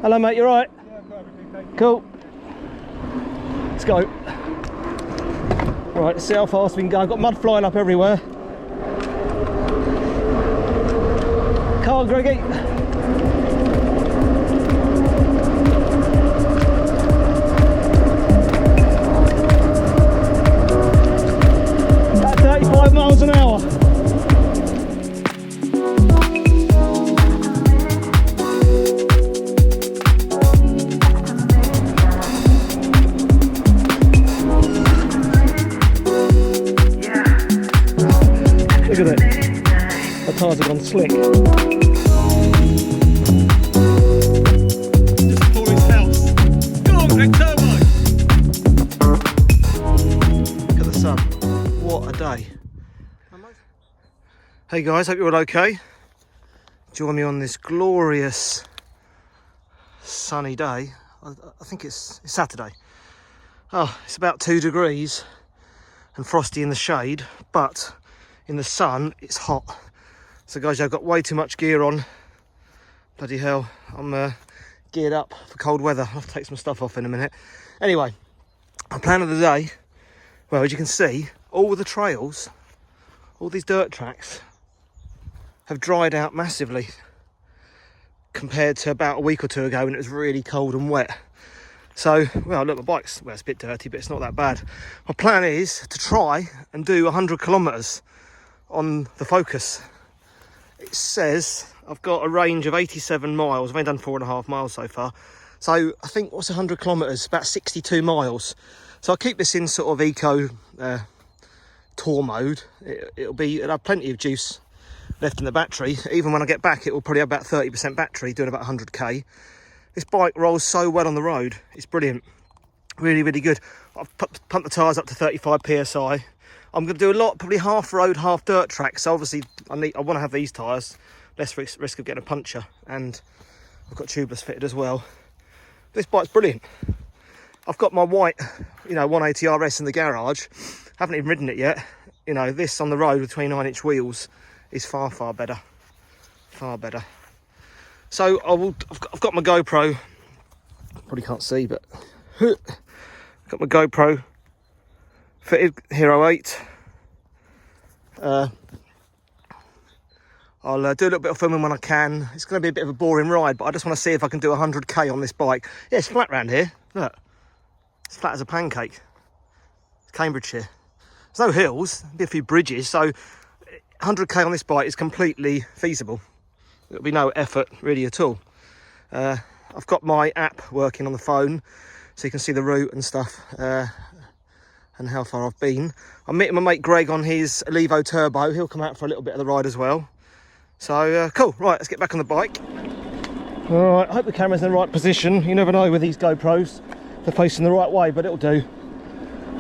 Hello mate, you alright? Yeah, perfectly, thank you. Cool. Let's go. Right, let's see how fast we can go. I've got mud flying up everywhere. Come on, Greggy. About 35 miles an hour. Look at it, the tyres have gone slick. Just before his house. Go on, Greg, turbo! Look at the sun. What a day. Hey guys, hope you're all okay. Join me on this glorious sunny day. I think it's Saturday. Oh, it's about 2 degrees and frosty in the shade, but in the sun it's hot. So guys, I've got way too much gear on. Bloody hell, I'm geared up for cold weather. I'll have to take some stuff off in a minute. Anyway, our plan of the day, well, as you can see, all the trails, all these dirt tracks have dried out massively compared to about a week or two ago when it was really cold and wet. So, well, look, my bike's, well, it's a bit dirty, but it's not that bad. My plan is to try and do 100 kilometres on the Focus. It says I've got a range of 87 miles. I've only done 4.5 miles so far. So I think, what's 100 kilometres? About 62 miles. So I'll keep this in sort of eco tour mode. It'll have plenty of juice left in the battery. Even when I get back, it will probably have about 30% battery, doing about 100k. This bike rolls so well on the road. It's brilliant. Really, really good. I've pumped the tyres up to 35 psi. I'm going to do a lot, probably half road, half dirt track. So obviously I want to have these tyres, less risk of getting a puncture. And I've got tubeless fitted as well. This bike's brilliant. I've got my white, 180 RS in the garage. Haven't even ridden it yet. This on the road with 29-inch wheels is far, far better. Far better. So I've got my GoPro. Probably can't see, but got my GoPro fitted Hero 8. I'll do a little bit of filming when I can. It's going to be a bit of a boring ride, but I just want to see if I can do 100k on this bike. Yeah, it's flat round here. Look, it's flat as a pancake. It's Cambridgeshire. There's no hills, be a few bridges, so 100k on this bike is completely feasible. There'll be no effort really at all. I've got my app working on the phone, so you can see the route and stuff, and how far I've been. I'm meeting my mate Greg on his Levo Turbo. He'll come out for a little bit of the ride as well. So cool, right, let's get back on the bike. All right, I hope the camera's in the right position. You never know with these GoPros. They're facing the right way, but it'll do.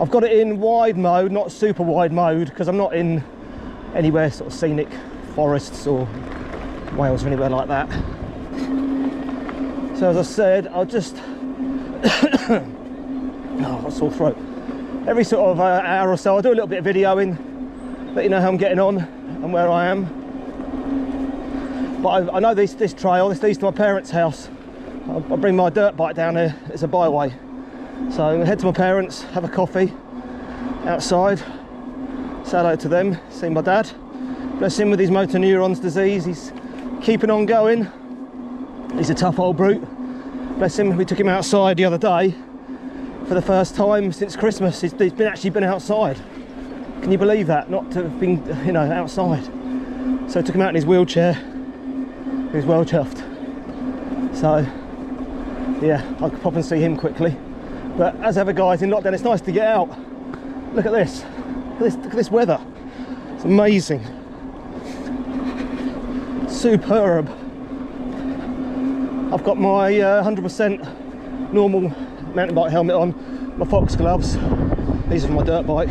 I've got it in wide mode, not super wide mode, because I'm not in anywhere sort of scenic forests or Wales or anywhere like that. So as I said, I'll just oh, I've got a sore throat. Every sort of hour or so I'll do a little bit of videoing, let you know how I'm getting on and where I am. But I know this trail, this leads to my parents' house. I'll bring my dirt bike down here, it's a byway. So I'm gonna head to my parents, have a coffee outside, say hello to them, see my dad. Bless him with his motor neurons disease, he's keeping on going. He's a tough old brute. Bless him, we took him outside the other day for the first time since Christmas. He's actually been outside. Can you believe that? Not to have been, outside. So I took him out in his wheelchair. He was well chuffed. So, yeah, I could pop and see him quickly. But as ever, guys, in lockdown, it's nice to get out. Look at this. Look at this weather. It's amazing. Superb. I've got my 100% normal mountain bike helmet on, my Fox gloves. These are for my dirt bike.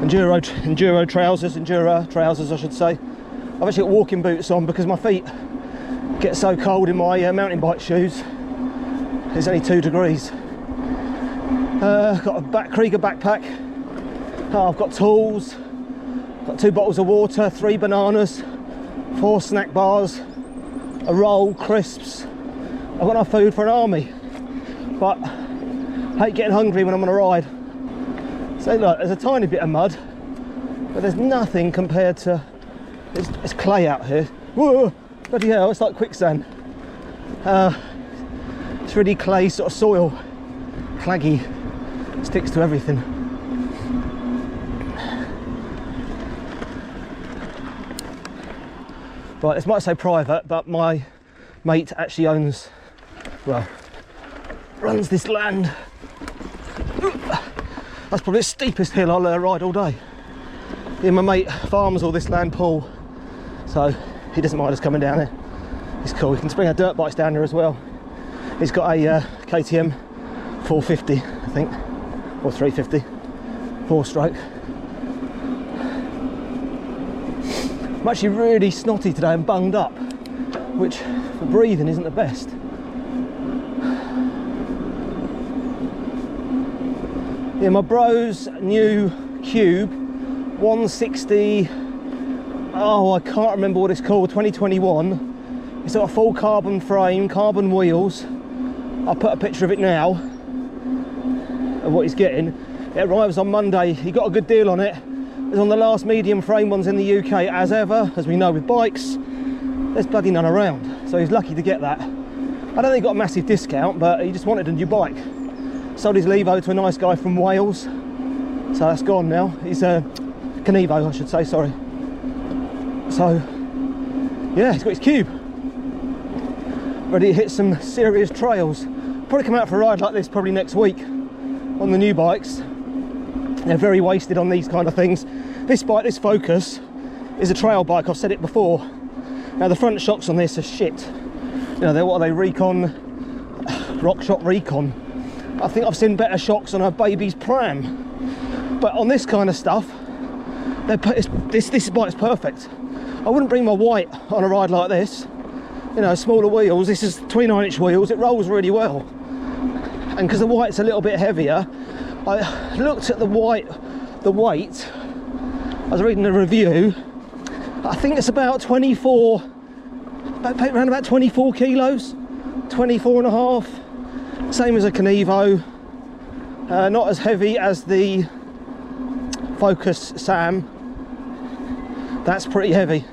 Enduro trousers, I should say. I've actually got walking boots on because my feet get so cold in my mountain bike shoes. It's only 2 degrees. Got a Krieger backpack. I've got tools. Got 2 bottles of water, 3 bananas, 4 snack bars, a roll, crisps, I've got enough food for an army, but I hate getting hungry when I'm on a ride. So look, there's a tiny bit of mud, but there's nothing compared to, it's clay out here. Whoa, bloody hell, it's like quicksand. It's really clay sort of soil, claggy, sticks to everything. Right, this might say private, but my mate actually owns, well, runs this land. That's probably the steepest hill I'll ride all day. Yeah, my mate farms all this land pool, so he doesn't mind us coming down here. It's cool. We can bring our dirt bikes down here as well. He's got a KTM 450, I think, or 350, 4-stroke. I'm actually really snotty today and bunged up, which for breathing isn't the best. Yeah, my bro's new Cube 160, oh, I can't remember what it's called, 2021. It's got a full carbon frame, carbon wheels. I'll put a picture of it now, of what he's getting. It arrives on Monday. He got a good deal on it. It's on the last medium frame ones in the UK, as ever, as we know with bikes. There's bloody none around, so he's lucky to get that. I don't think he got a massive discount, but he just wanted a new bike. Sold his Levo to a nice guy from Wales, so that's gone now. He's a Canevo, I should say, sorry. So, yeah, he's got his Cube. Ready to hit some serious trails. Probably come out for a ride like this probably next week on the new bikes. They're very wasted on these kind of things. This bike, this Focus, is a trail bike, I've said it before. Now the front shocks on this are shit. You know, they're what are they, Recon, RockShox Recon. I think I've seen better shocks on a baby's pram. But on this kind of stuff, this bike's perfect. I wouldn't bring my white on a ride like this. You know, smaller wheels, this is 29-inch wheels, it rolls really well. And because the white's a little bit heavier, I looked at the weight. I was reading a review. I think it's about 24, around about 24 kilos, 24 and a half. Same as a Canevo. Not as heavy as the Focus Sam. That's pretty heavy.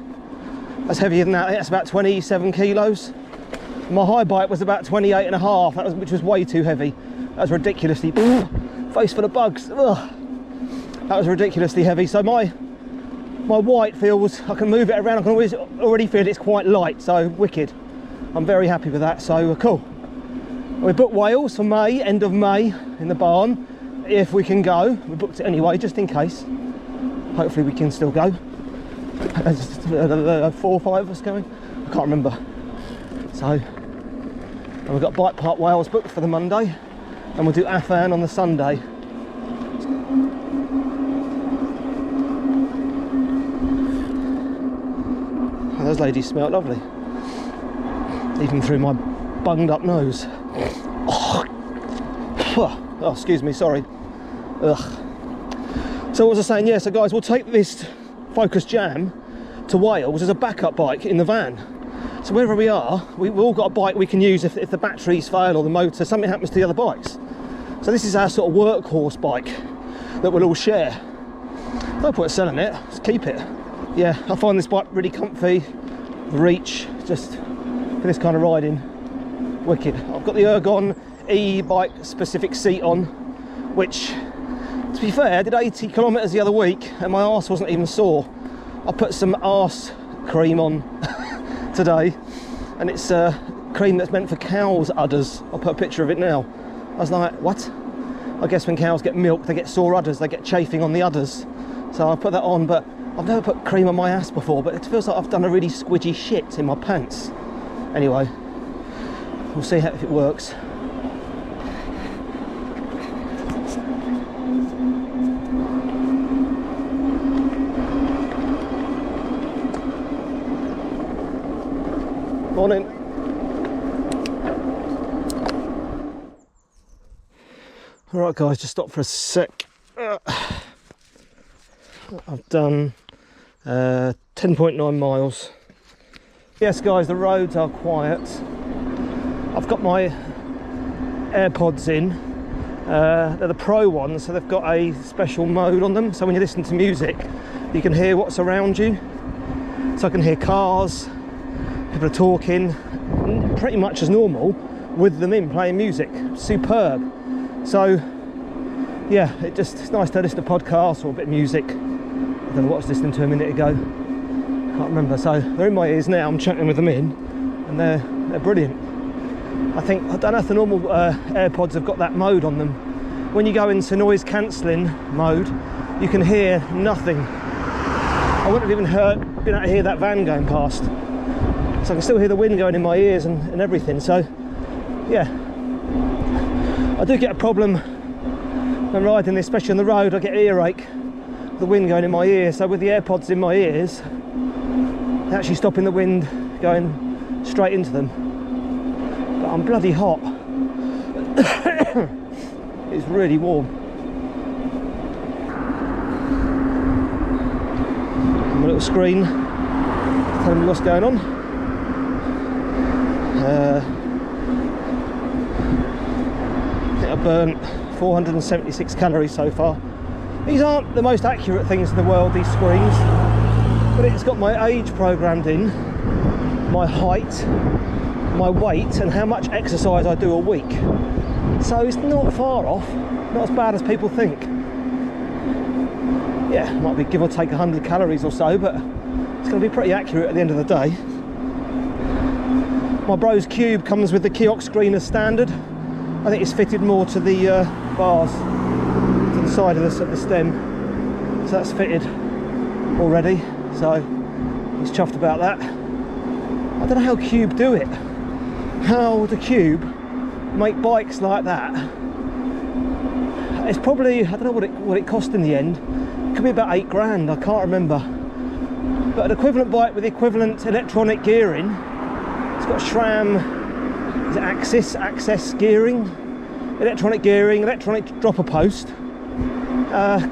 That's heavier than that. I think that's about 27 kilos. My high bike was about 28 and a half, which was way too heavy. That was ridiculously, face full of bugs. Ugh. That was ridiculously heavy. So my white feels, I can move it around, I can already feel it's quite light, so wicked. I'm very happy with that, so cool. We booked Wales for May, end of May, in the barn, if we can go. We booked it anyway, just in case. Hopefully we can still go. There's 4 or 5 of us going, I can't remember. So, and we've got Bike Park Wales booked for the Monday, and we'll do Afan on the Sunday. Oh, those ladies smell lovely, even through my bunged up nose. Oh, excuse me, sorry. Ugh. So what was I saying? Yeah, so guys, we'll take this Focus Jam to Wales as a backup bike in the van. So wherever we are, we've all got a bike we can use if the batteries fail or the motor, something happens to the other bikes. So this is our sort of workhorse bike that we'll all share. No point selling it, just keep it. Yeah, I find this bike really comfy, the reach, just for this kind of riding, wicked. I've got the Ergon e-bike specific seat on, which, to be fair, I did 80 kilometres the other week and my arse wasn't even sore. I put some arse cream on today, and it's cream that's meant for cows' udders. I'll put a picture of it now. I was like, what? I guess when cows get milk, they get sore udders, they get chafing on the udders. So I put that on, but I've never put cream on my ass before, but it feels like I've done a really squidgy shit in my pants. Anyway, we'll see if it works. Morning. Alright guys, just stop for a sec. I've done 10.9 miles. Yes guys, the roads are quiet. I've got my AirPods in. They're the Pro ones, so they've got a special mode on them, so when you listen to music you can hear what's around you. So I can hear cars, people are talking, pretty much as normal with them in, playing music. Superb. So yeah, it's nice to listen to podcasts or a bit of music. I don't know what I was listening to a minute ago, can't remember. So they're in my ears now, I'm chatting with them in, and they're brilliant. I don't know if the normal AirPods have got that mode on them. When you go into noise cancelling mode, you can hear nothing. I wouldn't have even been able to hear that van going past. So I can still hear the wind going in my ears and everything. So yeah, I do get a problem when riding this, especially on the road. I get earache, the wind going in my ears. So with the AirPods in my ears, they're actually stopping the wind going straight into them. But I'm bloody hot. It's really warm. My little screen telling me what's going on. I think I burnt 476 calories so far. These aren't the most accurate things in the world, these screens, but it's got my age programmed in, my height, my weight, and how much exercise I do a week. So it's not far off, not as bad as people think. Yeah, might be give or take 100 calories or so, but it's going to be pretty accurate at the end of the day. My Bros Cube comes with the Kiox screen as standard. I think it's fitted more to the bars, to the side of the stem. So that's fitted already, so he's chuffed about that. I don't know how Cube do it. How do Cube make bikes like that? It's probably, I don't know what it cost in the end. It could be about 8 grand, I can't remember. But an equivalent bike with equivalent electronic gearing, it's got SRAM, is it access gearing, electronic dropper post,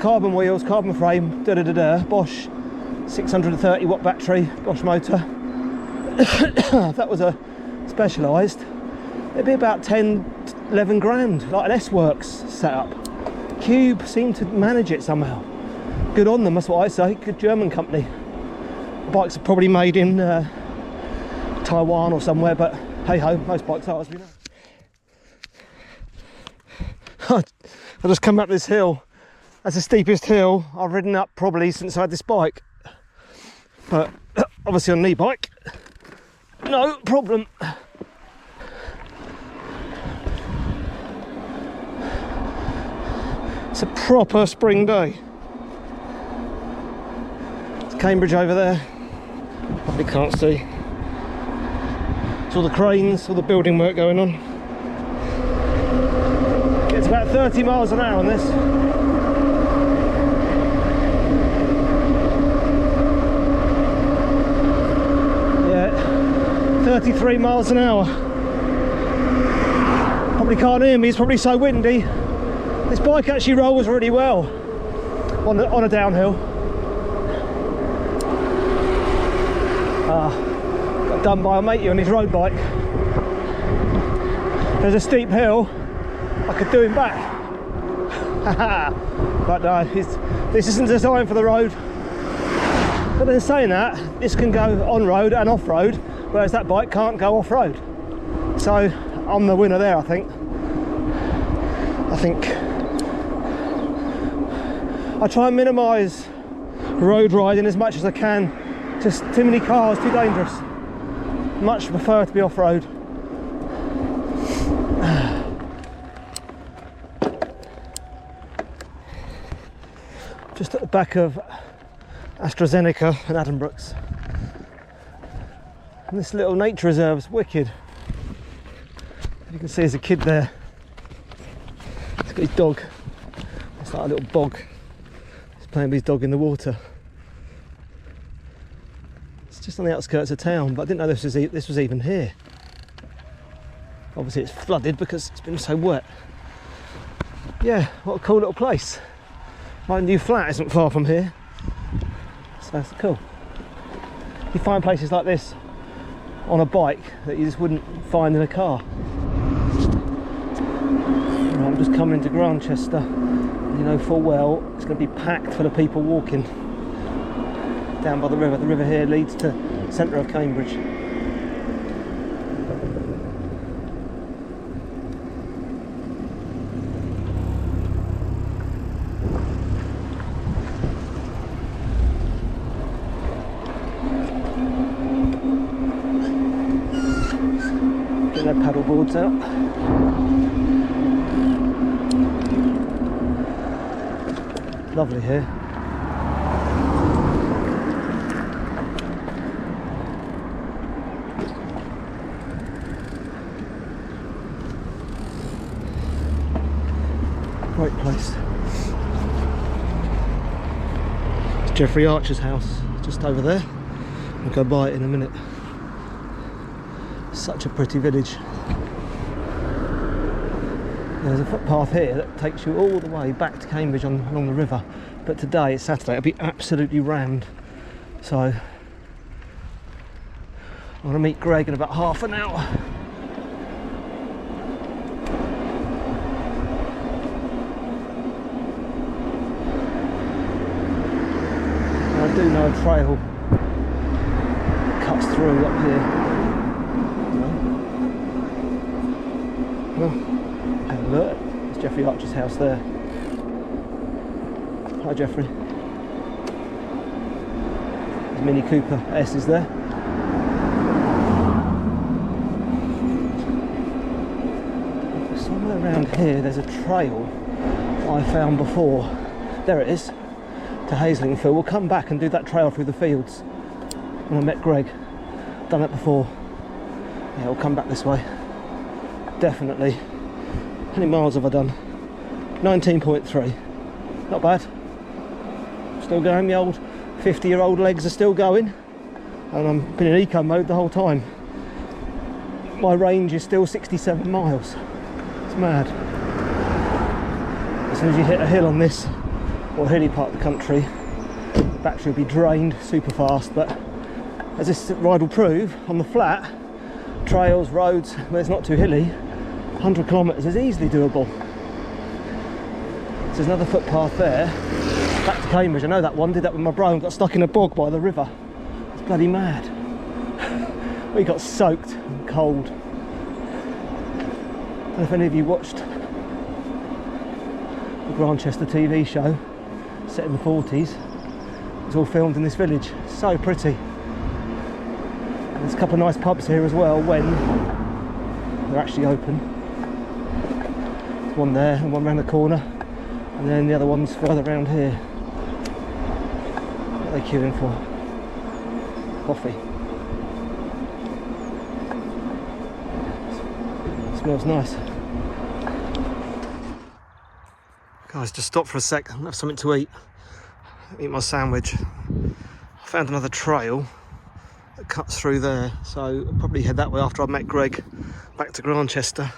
carbon wheels, carbon frame, Bosch 630 watt battery, Bosch motor. If that was a specialised, it'd be about 10-11 grand, like an S-Works setup. Cube seemed to manage it somehow. Good on them, that's what I say. Good German company. Bikes are probably made in Taiwan or somewhere, but hey ho, most bikes are, as we know. I just come up this hill. That's the steepest hill I've ridden up probably since I had this bike. But obviously on an e-bike, no problem. It's a proper spring day. It's Cambridge over there. Probably can't see. It's all the cranes, all the building work going on. It's about 30 miles an hour on this. Yeah, 33 miles an hour. Probably can't hear me, it's probably so windy. This bike actually rolls really well on a downhill. Got done by a matey on his road bike. There's a steep hill, I could do him back. But no, this isn't designed for the road. But then saying that, this can go on-road and off-road, whereas that bike can't go off-road. So I'm the winner there, I think. I try and minimise road riding as much as I can. Just too many cars, too dangerous. Much prefer to be off-road. Just at the back of AstraZeneca and Addenbrooke's. And this little nature reserve is wicked. You can see there's a kid there. He's got his dog. It's like a little bog. He's playing with his dog in the water. It's just on the outskirts of town, but I didn't know this was even here. Obviously it's flooded because it's been so wet. Yeah, what a cool little place. My new flat isn't far from here, so that's cool. You find places like this on a bike that you just wouldn't find in a car. cable's coming into Grantchester. You know full well it's going to be packed full of people walking down by the river. The river here leads to the centre of Cambridge. Get their paddle boards out. Lovely here. Great place. It's Geoffrey Archer's house, just over there. I'll go by it in a minute. Such a pretty village. There's a footpath here that takes you all the way back to Cambridge along the river, but today it's Saturday, it'll be absolutely rammed. So I'm going to meet Greg in about half an hour. And I do know a trail that cuts through up here. Well, look, it's Geoffrey Archer's house there. Hi Geoffrey. There's Mini Cooper S is there. Somewhere around here there's a trail I found before. There it is, to Haslingfield. We'll come back and do that trail through the fields. When I met Greg, done that before. Yeah, we'll come back this way. Definitely. How many miles have I done? 19.3. Not bad. Still going. The old 50-year-old legs are still going. And I've been in eco mode the whole time. My range is still 67 miles. It's mad. As soon as you hit a hill on this, or a hilly part of the country, the battery will be drained super fast. But as this ride will prove, on the flat, trails, roads, where it's not too hilly, 100 kilometres is easily doable. So there's another footpath there, back to Cambridge. I know that one, did that with my bro and got stuck in a bog by the river. It's bloody mad. We got soaked and cold. I don't know if any of you watched the Grantchester TV show, set in the 40s. It was all filmed in this village. So pretty. And there's a couple of nice pubs here as well when they're actually open. One there and one round the corner, and then the other one's further around here. What are they queuing for? Coffee. Smells nice. Guys, just stop for a sec and have something to eat. Eat my sandwich. I found another trail that cuts through there, so I'll probably head that way after I've met Greg back to Grantchester.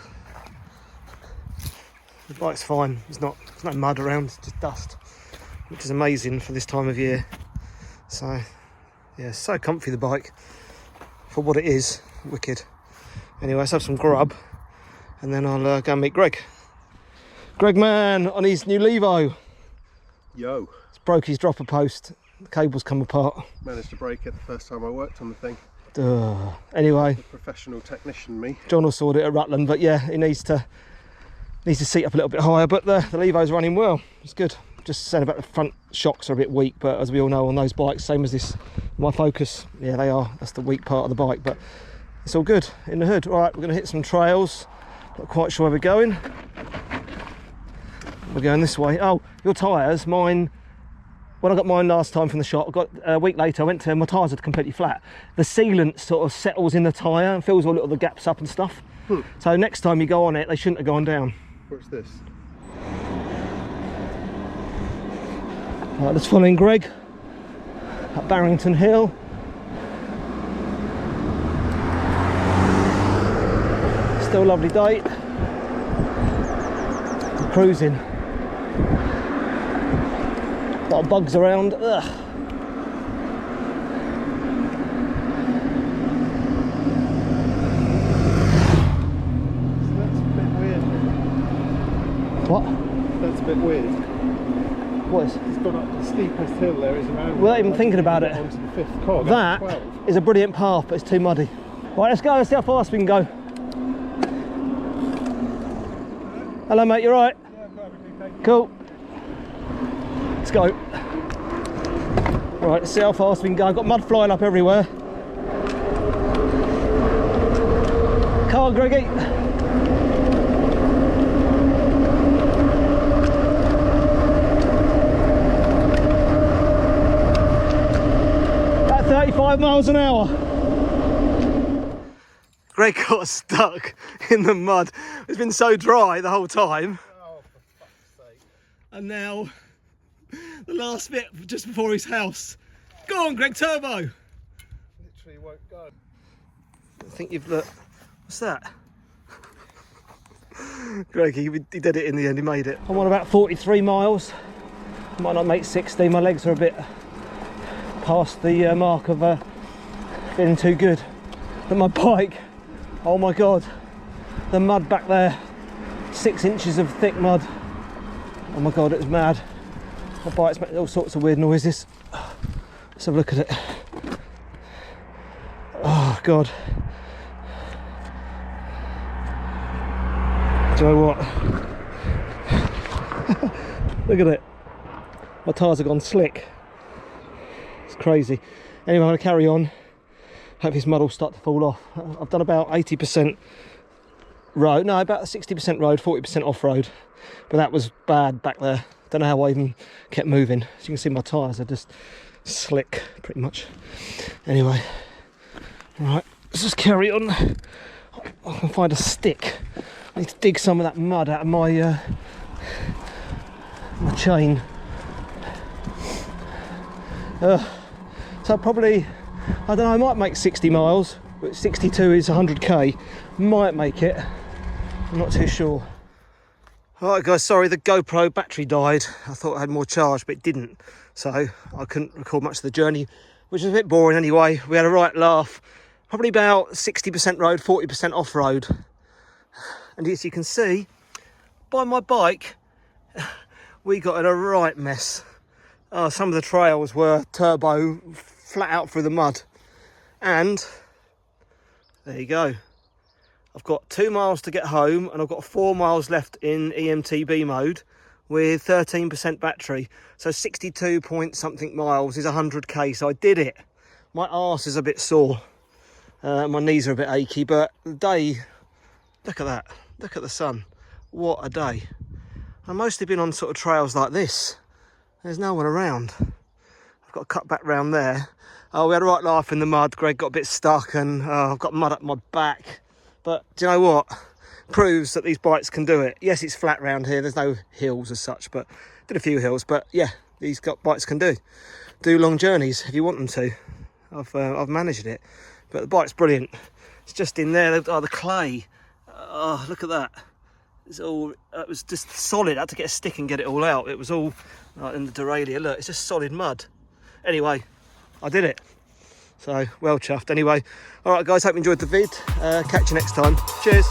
The bike's fine, there's no mud around, it's just dust, which is amazing for this time of year. So yeah, so comfy the bike for what it is, wicked. Anyway, let's have some grub and then I'll go and meet Greg. Greg man on his new Levo. Yo. It's broke his dropper post, the cable's come apart. Managed to break it the first time I worked on the thing. Anyway. The professional technician me. John will sort it at Rutland, but yeah, he needs to seat up a little bit higher, but the Levo's running well. It's good. Just saying about the front shocks are a bit weak, but as we all know on those bikes, same as this, my Focus, yeah, they are. That's the weak part of the bike, but it's all good in the hood. All right, we're going to hit some trails. Not quite sure where we're going. We're going this way. Oh, your tyres, mine. When I got mine last time from the shop, I got a week later, I went to, my tyres are completely flat. The sealant sort of settles in the tyre and fills all the gaps up and stuff. So next time you go on it, they shouldn't have gone down. What's this? Right, let's follow in Greg at Barrington Hill. Still a lovely day. I'm cruising. A lot of bugs around. Ugh. What? That's a bit weird. What is? It's gone up the steepest hill there is around. Without even thinking about it. Onto the 5th cog. That is a brilliant path, but it's too muddy. Right, let's go and see how fast we can go. Hello, mate, you alright? Yeah, perfectly, thank you. Cool. Let's go. Right, let's see how fast we can go. I've got mud flying up everywhere. Come on, Greggy. About 35 miles an hour. Greg got stuck in the mud. It's been so dry the whole time. Oh, for fuck's sake. And now, the last bit just before his house. Go on, Greg, turbo. Literally won't go. I think you've looked. What's that? Greg, he did it in the end, he made it. I'm on about 43 miles. Might not make 60, my legs are a bit past the mark of feeling too good. But my bike, oh my God, the mud back there, 6 inches of thick mud. Oh my God, it was mad. My bike's making all sorts of weird noises. Let's have a look at it. Oh God. Do you know what? Look at it. My tyres have gone slick. It's crazy. Anyway, I'm going to carry on. Hope this mud will start to fall off. I've done about 80% road. No, about 60% road, 40% off-road. But that was bad back there. Don't know how I even kept moving. As you can see, my tyres are just slick, pretty much. Anyway, right, let's just carry on. I can find a stick. I need to dig some of that mud out of my my chain. So probably, I don't know, I might make 60 miles, but 62 is 100k. Might make it, I'm not too sure. Alright guys, sorry, the GoPro battery died. I thought I had more charge, but it didn't. So I couldn't record much of the journey, which was a bit boring anyway. We had a right laugh. Probably about 60% road, 40% off-road. And as you can see, by my bike, we got in a right mess. Some of the trails were turbo, flat out through the mud. And there you go. I've got 2 miles to get home and I've got 4 miles left in EMTB mode with 13% battery. So 62 point something miles is 100k, so I did it. My arse is a bit sore. My knees are a bit achy, but the day, look at that. Look at the sun. What a day. I've mostly been on sort of trails like this. There's no one around. I've got to cut back round there. Oh, we had a right laugh in the mud. Greg got a bit stuck and I've got mud up my back. But do you know what? Proves that these bikes can do it. Yes, it's flat round here. There's no hills as such, but did a few hills. But yeah, these bikes can do long journeys if you want them to. I've managed it. But the bike's brilliant. It's just in there. Oh, the clay. Oh, look at that. It's all. It was just solid. I had to get a stick and get it all out. It was all in the derailleur. Look, it's just solid mud. Anyway, I did it. So well chuffed. Anyway, all right, guys. Hope you enjoyed the vid. Catch you next time. Cheers.